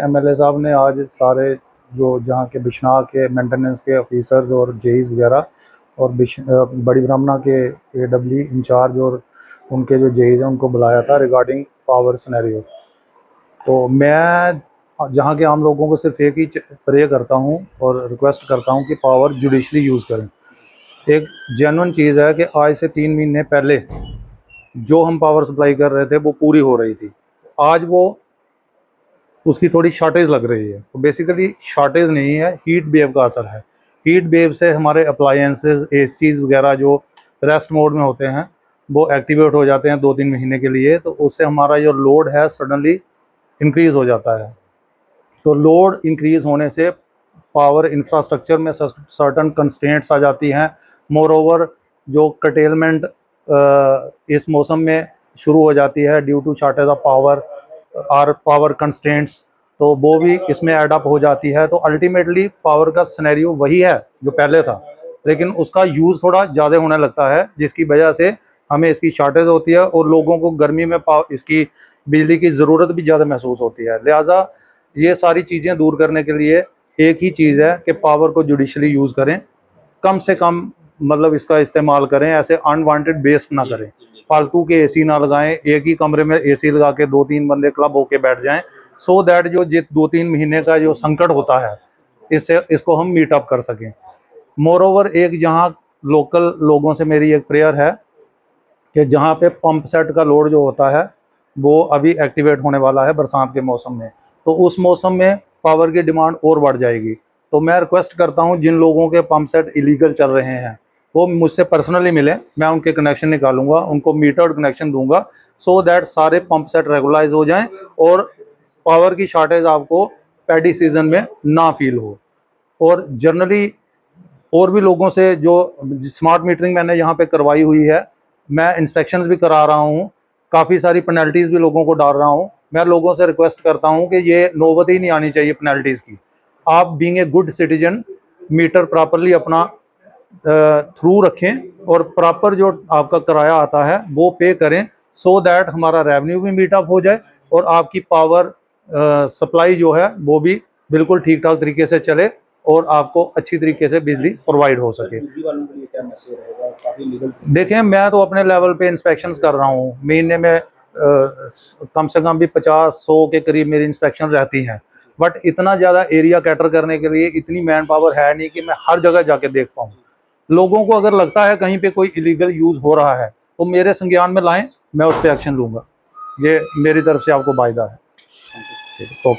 MLA साहब ने आज सारे जो जहाँ के बिश्नाह के मेंटेनेंस के ऑफिसर्स और जेईज वगैरह और बड़ी ब्राह्मणा के एडब्ल्यू इंचार्ज और उनके जो जेईज हैं उनको बुलाया था रिगार्डिंग पावर सिनेरियो। तो मैं जहाँ के आम लोगों को सिर्फ एक ही प्रे करता हूँ और रिक्वेस्ट करता हूँ कि पावर जुडिशली यूज़ करें। एक जेन्युइन चीज़ है कि आज से 3 महीने पहले जो हम पावर सप्लाई कर रहे थे वो पूरी हो रही थी, आज वो उसकी थोड़ी शॉर्टेज लग रही है। तो बेसिकली शॉर्टेज नहीं है, हीट वेव का असर है। हीट वेव से हमारे अप्लायंसेस एसीज वगैरह जो रेस्ट मोड में होते हैं वो एक्टिवेट हो जाते हैं 2-3 महीने के लिए, तो उससे हमारा जो लोड है सडनली इंक्रीज़ हो जाता है। तो लोड इंक्रीज़ होने से पावर इंफ्रास्ट्रक्चर में सर्टन कंस्ट्रेंट्स आ जाती हैं। मोर ओवर जो कटेलमेंट इस मौसम में शुरू हो जाती है due to shortage of power और पावर कंस्ट्रेंट्स, तो वो भी इसमें ऐड अप हो जाती है। तो अल्टीमेटली पावर का सिनेरियो वही है जो पहले था, लेकिन उसका यूज़ थोड़ा ज़्यादा होने लगता है जिसकी वजह से हमें इसकी शॉर्टेज होती है और लोगों को गर्मी में इसकी बिजली की ज़रूरत भी ज़्यादा महसूस होती है। लिहाजा ये सारी चीज़ें दूर करने के लिए एक ही चीज़ है कि पावर को जुडिशली यूज़ करें, कम से कम मतलब इसका इस्तेमाल करें, ऐसे अनवांटेड वेस्ट ना करें। फालतू के एसी ना लगाएं, एक ही कमरे में एसी लगा के 2-3 बंदे क्लब होके बैठ जाएं, सो दैट जो 2-3 महीने का जो संकट होता है इससे इसको हम मीट अप कर सकें। मोर ओवर एक जहाँ लोकल लोगों से मेरी एक प्रेयर है कि जहाँ पे पंप सेट का लोड जो होता है वो अभी एक्टिवेट होने वाला है बरसात के मौसम में, तो उस मौसम में पावर की डिमांड और बढ़ जाएगी। तो मैं रिक्वेस्ट करता हूँ जिन लोगों के पंप सेट इलीगल चल रहे हैं वो मुझसे पर्सनली मिलें, मैं उनके कनेक्शन निकालूंगा, उनको मीटर्ड कनेक्शन दूंगा, सो दैट सारे पंप सेट रेगुलाइज हो जाएं और पावर की शॉर्टेज आपको पैडी सीजन में ना फील हो। और जनरली और भी लोगों से जो स्मार्ट मीटरिंग मैंने यहाँ पे करवाई हुई है, मैं इंस्पेक्शंस भी करा रहा हूँ, काफ़ी सारी पेनल्टीज़ भी लोगों को डाल रहा हूँ। मैं लोगों से रिक्वेस्ट करता हूँ कि ये नौबत ही नहीं आनी चाहिए पेनल्टीज़ की। आप being a good citizen meter properly अपना थ्रू रखें और प्रॉपर जो आपका किराया आता है वो पे करें, सो दैट हमारा रेवेन्यू भी मीटअप हो जाए और आपकी पावर सप्लाई जो है वो भी बिल्कुल ठीक ठाक तरीके से चले और आपको अच्छी तरीके से बिजली प्रोवाइड हो सके। देखें, मैं तो अपने लेवल पे इंस्पेक्शंस कर रहा हूँ, महीने में कम से कम भी 50-100 के करीब मेरी इंस्पेक्शन रहती हैं, बट इतना ज़्यादा एरिया कैटर करने के लिए इतनी मैन पावर है नहीं कि मैं हर जगह जाके देख पाऊँ। लोगों को अगर लगता है कहीं पे कोई इलीगल यूज़ हो रहा है तो मेरे संज्ञान में लाएं, मैं उस पर एक्शन लूँगा। ये मेरी तरफ से आपको वायदा है। तो